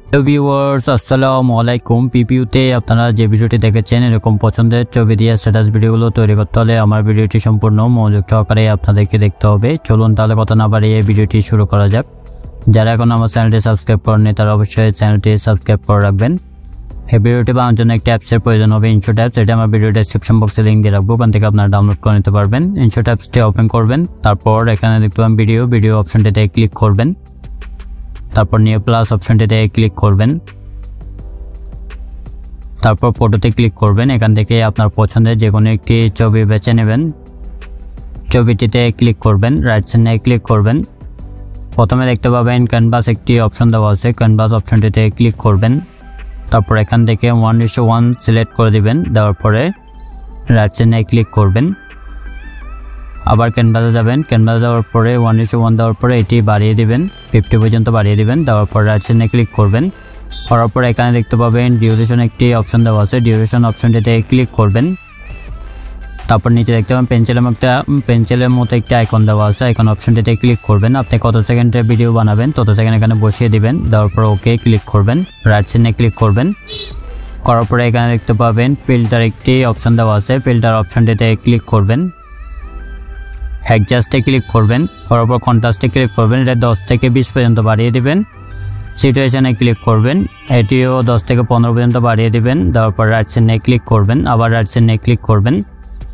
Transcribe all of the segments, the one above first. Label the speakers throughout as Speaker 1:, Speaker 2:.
Speaker 1: Viewers আসসালামু আলাইকুম। পিপিইউতে আপনারা যে ভিডিওটি দেখেছেন এরকম পছন্দের ছবি দিয়ে স্ট্যাটাস ভিডিওগুলো তৈরি করতে হলে আমার ভিডিওটি সম্পূর্ণ মনোযোগ সহকারে আপনাদেরকে দেখতে হবে। চলুন তাহলে কথা না বাড়িয়ে ভিডিওটি শুরু করা যাক। যারা এখন আমার চ্যানেলটি সাবস্ক্রাইব করেননি তারা অবশ্যই চ্যানেলটি সাবস্ক্রাইব করে রাখবেন। এই ভিডিওটি বানানোর জন্য একটি অ্যাপসের প্রয়োজন হবে, ইনশট অ্যাপস। এটা আমার ভিডিও ডেসক্রিপশন বক্সে লিঙ্ক দিয়ে রাখবো, ওখান থেকে আপনারা ডাউনলোড করে নিতে পারবেন। ইনশট অ্যাপসটি ওপেন করবেন, তারপর এখানে দেখতে পাবেন ভিডিও অপশনটিতে ক্লিক করবেন, তারপর নিউ প্লাস অপশনটিতে ক্লিক করবেন, তারপর ফটোতে ক্লিক করবেন। এখান থেকে আপনার পছন্দের যে কোনো একটি ছবি বেছে নেবেন, ছবিটিতে ক্লিক করবেন, রাইট সাইডে ক্লিক করবেন। প্রথমে দেখতে পাবেন ক্যানভাস একটি অপশন দেওয়া আছে, ক্যানভাস অপশনটিতে ক্লিক করবেন, তারপর এখান থেকে 1:1 সিলেক্ট করে দিবেন, দেওয়ার পরে রাইট সাইডে ক্লিক করবেন, আবার ক্যানভাসে যাবেন, ক্যানভাসে যাওয়ার পরে 1:1 দেওয়ার পরে এটি বাড়িয়ে দিবেন, 50 পর্যন্ত বাড়িয়ে দিবেন, দেওয়ার পর রাইট সাইডে ক্লিক করবেন। করার পর এখানে দেখতে পাবেন ডিউরেশন একটি অপশন দেওয়া আছে, ডিউরেশন অপশনটিতে ক্লিক করবেন। তারপর নিচে দেখতে পাবেন পেন্সিলের মতো একটি আইকন দেওয়া আছে, আইকন অপশনটিতে ক্লিক করবেন। আপনি কত সেকেন্ডের ভিডিও বানাবেন তত সেকেন্ড এখানে বসিয়ে দিবেন, দেওয়ার পর ওকে ক্লিক করবেন, রাইট সাইডে ক্লিক করবেন। করার পরে এখানে দেখতে পাবেন ফিল্টার একটি অপশন দেওয়া আছে, ফিল্টার অপশনটিতে ক্লিক করবেন, অ্যাডজাস্টে ক্লিক করবেন, করার পর কন্ট্রাস্টে ক্লিক করবেন। এটা 10 থেকে 20 পর্যন্ত বাড়িয়ে দিবেন। সিচুয়েশনে ক্লিক করবেন, এটিও 10 থেকে 15 পর্যন্ত বাড়িয়ে দিবেন, দেওয়ার পর রাইট সাইডে ক্লিক করবেন, আবার রাইট সাইডে ক্লিক করবেন।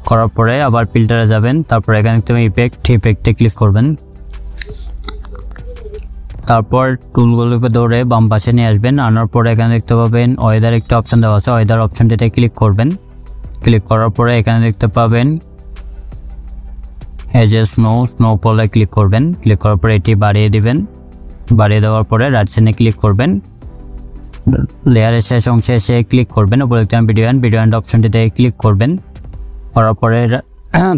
Speaker 1: করার পরে আবার ফিল্টারে যাবেন, তারপর এখানে তুমি ইফেক্টে ক্লিক করবেন, তারপর টুলগুলোকে ধরে বাম পাশে নিয়ে আসবেন। আনার পরে এখানে দেখতে পাবেন ওয়েদার একটা অপশন দেওয়া আছে, ওয়েদার অপশনটিতে ক্লিক করবেন। ক্লিক করার পরে এখানে দেখতে পাবেন এই যে স্নোফলে ক্লিক করবেন, ক্লিক করার পরে এটি বাড়িয়ে দিবেন, বাড়িয়ে দেওয়ার পরে রাইট সাইডে ক্লিক করবেন, লেয়ারের শেষ অংশে এসে ক্লিক করবেন, উপরে একটা ভিডিও এন্ড অপশনটিতে ক্লিক করবেন। করার পরে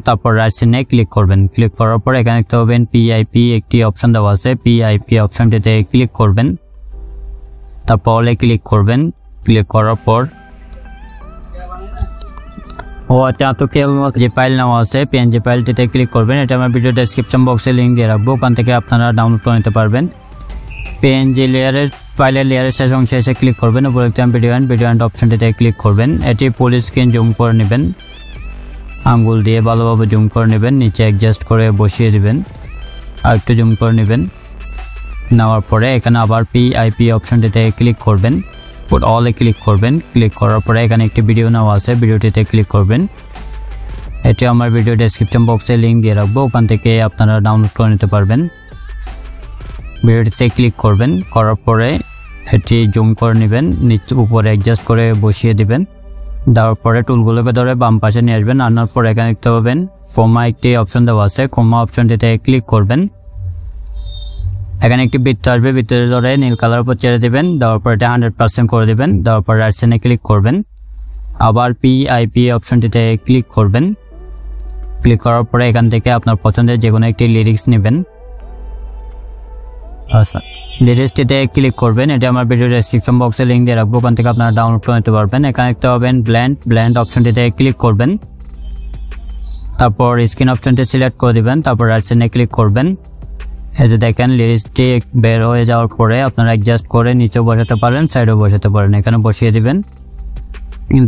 Speaker 1: তারপর রাইট সাইডে ক্লিক করবেন, ক্লিক করার পরে এখানে দেখতে পাবেন পিআইপি একটি অপশন দেওয়া আছে, পিআইপি অপশনটিতে ক্লিক করবেন, তারপর অলে ক্লিক করবেন। ক্লিক করার পর যে ফাইল নেওয়া আছে পিএনজি ফাইলটিতে ক্লিক করবেন। এটা আমার ভিডিও ডেসক্রিপশন বক্সে লিঙ্ক দিয়ে রাখবো, ওখান থেকে আপনারা ডাউনলোড করে নিতে পারবেন। পিএনজি লেয়ারের শেষ অংশে এসে ক্লিক করবেন, উপরে একটা ভিডিও এন্ড অপশনটিতে ক্লিক করবেন। এটি ফুল স্ক্রিন জুম করে নেবেন, আঙ্গুল দিয়ে ভালোভাবে জুম করে নেবেন, নিচে অ্যাডজাস্ট করে বসিয়ে দিবেন, আর একটু জুম করে নেবেন। নেওয়ার পরে এখানে আবার পিআইপি অপশনটিতে ক্লিক করবেন, অলে ক্লিক করবেন। ক্লিক করার পরে এখানে একটি ভিডিও নেওয়া আছে, ভিডিওটিতে ক্লিক করবেন। এটি আমার ভিডিও ডেসক্রিপশন বক্সে লিঙ্ক দিয়ে রাখবো, ওখান থেকে আপনারা ডাউনলোড করে নিতে পারবেন। ভিডিওটিতে ক্লিক করবেন, করার পরে এটি জুম করে নেবেন, নিচে উপরে অ্যাডজাস্ট করে বসিয়ে দিবেন, দেওয়ার পরে টুলগুলোকে ধরে বাম পাশে নিয়ে আসবেন। আনার পরে এখানে দেখতে পাবেন কোমা একটি অপশন দেওয়া আছে, কোমা অপশনটিতে ক্লিক করবেন। এখানে একটি বৃত্ত আসবে, বৃত্তের ধরে নীল কালার উপর ছেড়ে দেবেন, দেওয়ার পর এটা 100% করে দেবেন, দেওয়ার পর রাইট সাইডে ক্লিক করবেন, আবার পিআইপি অপশনটিতে ক্লিক করবেন। ক্লিক করার পরে এখান থেকে আপনার পছন্দের যে কোনো একটি লিরিক্স নেবেন, লিরিক্সটিতে ক্লিক করবেন। এটা আমার ভিডিও ডেসক্রিপশন বক্সে লিঙ্ক দিয়ে রাখবো, ওখান থেকে আপনারা ডাউনলোড করে নিতে পারবেন। এখানে দেখতে পাবেন ব্ল্যান্ড অপশনটিতে ক্লিক করবেন, তারপর স্ক্রিন অপশনটি সিলেক্ট করে দিবেন, তারপর রাইট সাইডে ক্লিক করবেন। এই যে দেখেন লিরিক্সটি বের হয়ে যাওয়ার পরে আপনারা অ্যাডজাস্ট করে নিচেও বসাতে পারেন, সাইডেও বসাতে পারেন। এখানে বসিয়ে দিবেন,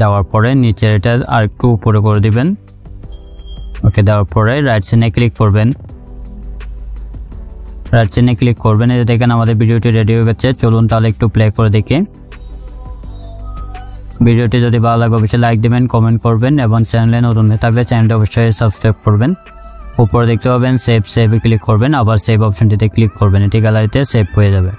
Speaker 1: দেওয়ার পরে নিচের এটা আর একটু উপরে করে দিবেন, ওকে। দেওয়ার পরে রাইট সাইডে ক্লিক করবেন, রাইট সাইডে ক্লিক করবেন। এই যে দেখেন আমাদের ভিডিওটি রেডি হয়ে গেছে। চলুন তাহলে একটু প্লে করে দেখি। ভিডিওটি যদি ভালো লাগে অবশ্যই লাইক দিবেন, কমেন্ট করবেন, এবং চ্যানেলে নতুন হয়ে থাকলে চ্যানেলটি অবশ্যই সাবস্ক্রাইব করবেন। উপরে দেখতে পাবেন সেভে ক্লিক করবেন, আবার সেভ অপশনটিতে ক্লিক করবেন, এটি গ্যালারিতে সেভ হয়ে যাবে।